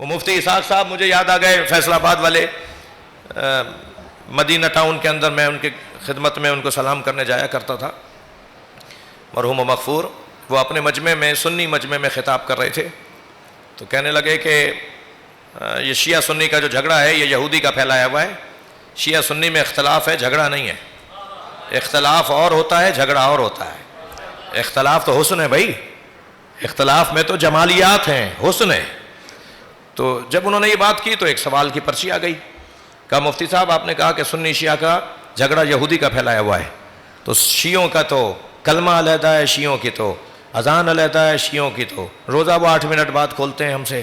وہ مفتی اسحاق صاحب مجھے یاد آ گئے، فیصل آباد والے، مدینہ ٹاؤن کے اندر میں ان کی خدمت میں ان کو سلام کرنے جایا کرتا تھا، مرحوم و مغفور۔ وہ اپنے مجمع میں، سنی مجمع میں خطاب کر رہے تھے، تو کہنے لگے کہ یہ شیعہ سنی کا جو جھگڑا ہے یہ یہودی کا پھیلایا ہوا ہے، شیعہ سنی میں اختلاف ہے، جھگڑا نہیں ہے۔ اختلاف اور ہوتا ہے، جھگڑا اور ہوتا ہے۔ اختلاف تو حسن ہے بھائی، اختلاف میں تو جمالیات ہیں، حسن ہے۔ تو جب انہوں نے یہ بات کی تو ایک سوال کی پرچی آ گئی، کہا مفتی صاحب آپ نے کہا کہ سنی شیعہ کا جھگڑا یہودی کا پھیلایا ہوا ہے، تو شیعوں کا تو کلمہ علیحدہ ہے، شیعوں کی تو اذان علیحدہ ہے، شیعوں کی تو روزہ وہ 8 منٹ بعد کھولتے ہیں ہم سے،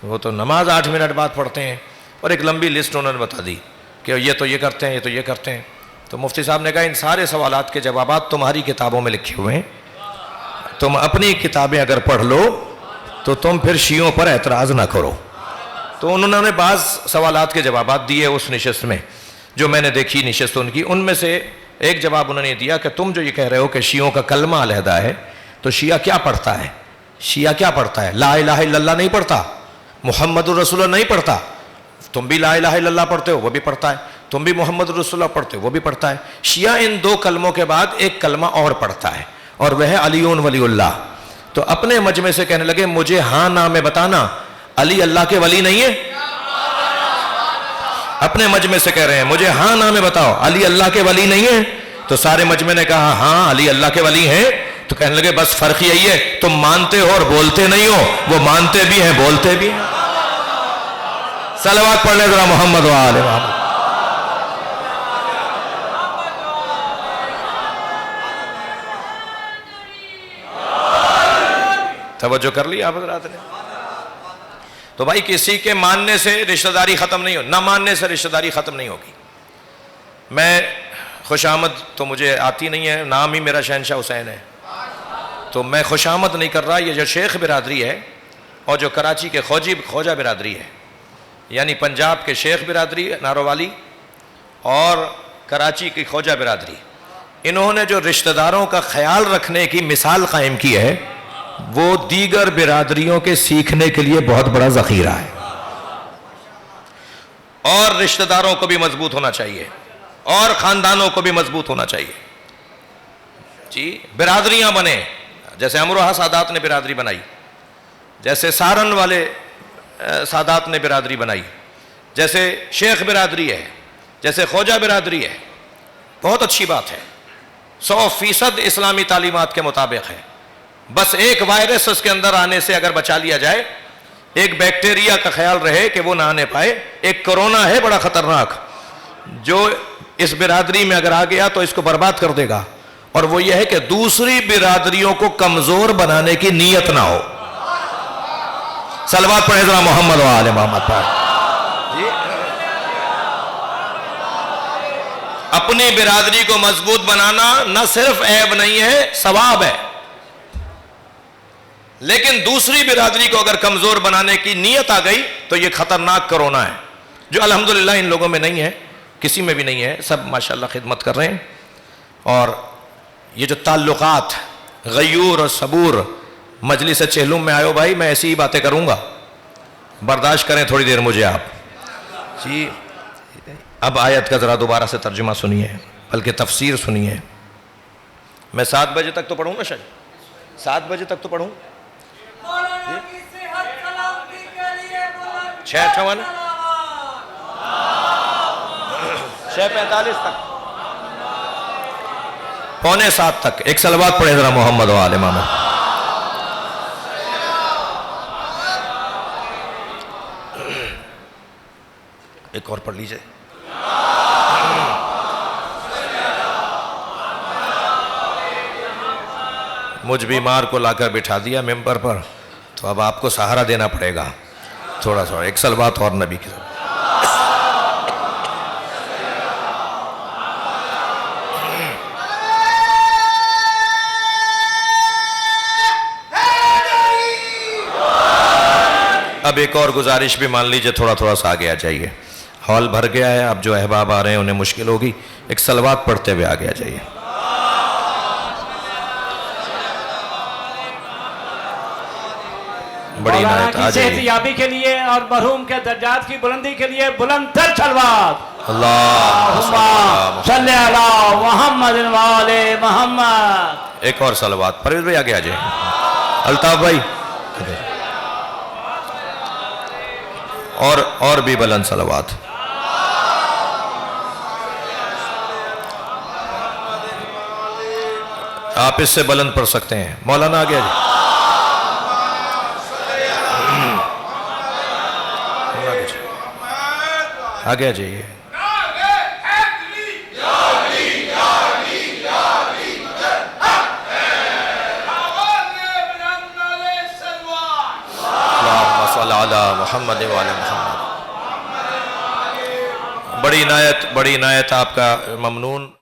وہ تو نماز 8 منٹ بعد پڑھتے ہیں، اور ایک لمبی لسٹ انہوں نے بتا دی کہ یہ تو یہ کرتے ہیں، یہ تو یہ کرتے ہیں۔ تو مفتی صاحب نے کہا ان سارے سوالات کے جوابات تمہاری کتابوں میں لکھے ہوئے ہیں، تم اپنی کتابیں اگر پڑھ لو تو تم پھر شیعوں پر اعتراض نہ کرو۔ تو انہوں نے بعض سوالات کے جوابات دیے اس نشست میں، جو میں نے دیکھی نشست ان کی، ان میں سے ایک جواب انہوں نے دیا کہ تم جو یہ کہہ رہے ہو کہ شیعوں کا کلمہ علیحدہ ہے، تو شیعہ کیا پڑھتا ہے؟ شیعہ کیا پڑھتا ہے؟ لا الہ الا اللہ نہیں پڑھتا، محمد الرسول اللہ نہیں پڑھتا، تم بھی لا الہ الا اللہ پڑھتے ہو، وہ بھی پڑھتا ہے، تم بھی محمد الرسول اللہ پڑھتے ہو، وہ بھی پڑھتا ہے۔ شیعہ ان 2 کلموں کے بعد ایک کلمہ اور پڑھتا ہے، اور وہ ہے علی ولی اللہ۔ تو اپنے مجمع سے کہنے لگے مجھے ہاں نہ میں بتانا، علی اللہ کے ولی نہیں ہے؟ اپنے مجمع سے کہہ رہے ہیں مجھے ہاں نہ میں بتاؤ، علی اللہ کے ولی نہیں ہے؟ تو سارے مجمع نے کہا ہاں علی اللہ کے ولی ہیں۔ تو کہنے لگے بس فرق یہی ہے تم مانتے ہو اور بولتے نہیں ہو، وہ مانتے بھی ہیں بولتے بھی ہیں۔ صلوات پڑھ لیں ذرا محمد و آل محمد۔ توجہ کر لی آپ حضرات نے؟ تو بھائی کسی کے ماننے سے رشتہ داری ختم نہیں ہو، نہ ماننے سے رشتہ داری ختم نہیں ہوگی۔ میں خوش آمد تو مجھے آتی نہیں ہے، نام ہی میرا شہنشاہ حسین ہے، تو میں خوش آمد نہیں کر رہا۔ یہ جو شیخ برادری ہے اور جو کراچی کے خواجہ برادری ہے، یعنی پنجاب کے شیخ برادری نارووالی اور کراچی کی خواجہ برادری، انہوں نے جو رشتہ داروں کا خیال رکھنے کی مثال قائم کی ہے، وہ دیگر برادریوں کے سیکھنے کے لیے بہت بڑا ذخیرہ ہے۔ اور رشتہ داروں کو بھی مضبوط ہونا چاہیے، اور خاندانوں کو بھی مضبوط ہونا چاہیے جی۔ برادریاں بنے، جیسے امروہہ سادات نے برادری بنائی، جیسے سارن والے سادات نے برادری بنائی، جیسے شیخ برادری ہے، جیسے خواجہ برادری ہے، بہت اچھی بات ہے، 100% اسلامی تعلیمات کے مطابق ہے۔ بس ایک وائرس اس کے اندر آنے سے اگر بچا لیا جائے، ایک بیکٹیریا کا خیال رہے کہ وہ نہ آنے پائے۔ ایک کرونا ہے بڑا خطرناک، جو اس برادری میں اگر آ گیا تو اس کو برباد کر دے گا، اور وہ یہ ہے کہ دوسری برادریوں کو کمزور بنانے کی نیت نہ ہو۔ صلوات پڑھیں ذرا محمد و آل محمد پر۔ اپنی برادری کو مضبوط بنانا نہ صرف عیب نہیں ہے، ثواب ہے، لیکن دوسری برادری کو اگر کمزور بنانے کی نیت آ گئی تو یہ خطرناک کرونا ہے، جو الحمدللہ ان لوگوں میں نہیں ہے، کسی میں بھی نہیں ہے، سب ماشاءاللہ خدمت کر رہے ہیں۔ اور یہ جو تعلقات غیور اور صبور، مجلس چہلم میں آئے ہو بھائی، میں ایسی ہی باتیں کروں گا، برداشت کریں تھوڑی دیر مجھے آپ جی۔ اب آیت کا ذرا دوبارہ سے ترجمہ سنیے، بلکہ تفسیر سنیے۔ میں 7 بجے تک تو پڑھوں نا، شاید 7 بجے تک تو پڑھوں، 6:58 6:45 تک، 6:45 تک ایک صلوات پڑھیں ذرا محمد و آل محمد۔ ایک اور پڑھ لیجئے۔ مجھ بیمار کو لا کر بٹھا دیا ممبر پر، تو اب آپ کو سہارا دینا پڑے گا تھوڑا سا۔ ایک صلوات اور نبی کی طرف۔ اب ایک اور گزارش بھی مان لیجئے، تھوڑا تھوڑا سا آگے آ جائیے، ہال بھر گیا ہے، اب جو احباب آ رہے ہیں انہیں مشکل ہوگی، ایک صلوات پڑھتے ہوئے آگے آ جائیے۔ بڑی مولانا عنایت کی آ صحت جائیے. یابی کے لیے اور مرحوم کے درجات کی بلندی کے لیے بلند تر صلوات. اللہ صلی علی محمد وآل محمد. ایک اور صلوات. پرویز بھائی آگے آ جائیں. الطاف بھائی اور بھی بلند صلوات. آپ اس سے بلند پڑھ سکتے ہیں. مولانا آگے آ جائیں. آگے آ جائیے. اللہم صلی علی محمد وعلی محمد. بڑی عنایت آپ کا. ممنون.